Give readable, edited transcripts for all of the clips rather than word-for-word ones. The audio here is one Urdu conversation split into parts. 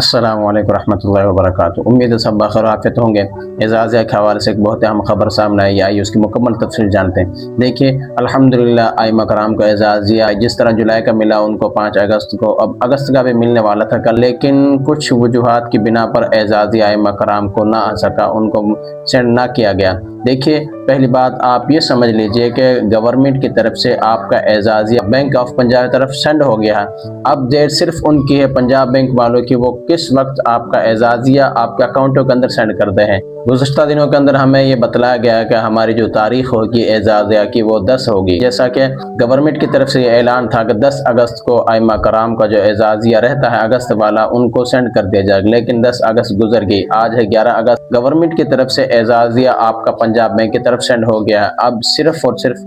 السلام علیکم ورحمۃ اللہ وبرکاتہ۔ امید ہے سب بخیر عافیت ہوں گے۔ اعزازیہ کے حوالے سے ایک بہت اہم خبر سامنے آئی، آئیے اس کی مکمل تفصیل جانتے ہیں۔ دیکھیے الحمدللہ ائمہ کرام کو اعزازیہ جس طرح جولائی کا ملا ان کو 5 اگست کو، اب اگست کا بھی ملنے والا تھا کل، لیکن کچھ وجوہات کی بنا پر اعزازیہ ائمہ کرام کو نہ آ سکا، ان کو سینڈ نہ کیا گیا۔ دیکھیے پہلی بات آپ یہ سمجھ لیجئے کہ گورنمنٹ کی طرف سے آپ کا اعزازیہ بینک آف پنجاب کی طرف سینڈ ہو گیا ہے۔ اب دیر صرف ان کی ہے پنجاب بینک والوں کی، وہ کس وقت آپ کا اعزازیہ آپ کے اکاؤنٹوں کے اندر سینڈ کرتے ہیں۔ گزشتہ دنوں کے اندر ہمیں یہ بتلایا گیا ہے کہ ہماری جو تاریخ ہوگی اعزازیہ کی وہ 10 ہوگی، جیسا کہ گورنمنٹ کی طرف سے یہ اعلان تھا کہ 10 اگست کو ائمہ کرام کا جو اعزازیہ رہتا ہے اگست والا ان کو سینڈ کر دیا جائے گا، لیکن 10 اگست گزر گئی، آج ہے 11 اگست۔ گورنمنٹ کی طرف سے اعزازیہ آپ کا پنجاب بینک کی طرف سینڈ ہو گیا ہے۔ اب صرف اور صرف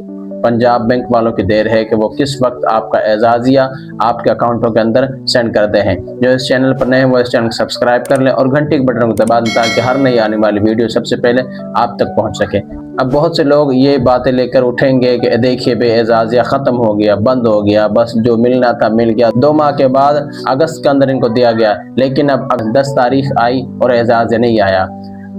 پنجاب بینک والوں کی دیر ہے کہ وہ کس وقت آپ کا اعزازیہ آپ کے اکاؤنٹوں کے اندر سینڈ کرتے ہیں۔ جو اس چینل پر نئے ہیں وہ اس چینل کو سبسکرائب کر لیں اور گھنٹی کے بٹن کو دبا دیں تاکہ ہر نئی آنے والی ویڈیو سب سے پہلے آپ تک پہنچ سکے۔ اب بہت سے لوگ یہ باتیں لے کر اٹھیں گے کہ دیکھیے بے اعزازیہ ختم ہو گیا، بند ہو گیا، بس جو ملنا تھا مل گیا، 2 ماہ کے بعد اگست کے اندر ان کو دیا گیا، لیکن اب 10 تاریخ آئی اور اعزازیہ نہیں آیا۔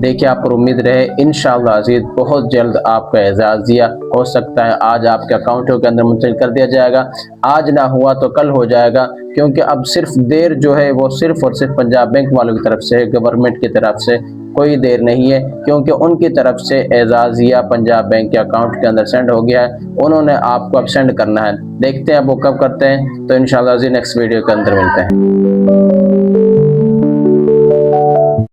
دیکھیے آپ پر امید رہے انشاءاللہ عزیز بہت جلد آپ کا اعزازیہ ہو سکتا ہے، آج آپ کے اکاؤنٹوں کے اندر منتقل کر دیا جائے گا، آج نہ ہوا تو کل ہو جائے گا، کیونکہ اب صرف دیر جو ہے وہ صرف اور صرف پنجاب بینک والوں کی طرف سے، گورنمنٹ کی طرف سے کوئی دیر نہیں ہے، کیونکہ ان کی طرف سے اعزازیہ پنجاب بینک کے اکاؤنٹ کے اندر سینڈ ہو گیا ہے، انہوں نے آپ کو اب سینڈ کرنا ہے۔ دیکھتے ہیں اب وہ کب کرتے ہیں، تو انشاءاللہ عزیز نیکسٹ ویڈیو کے اندر ملتے ہیں۔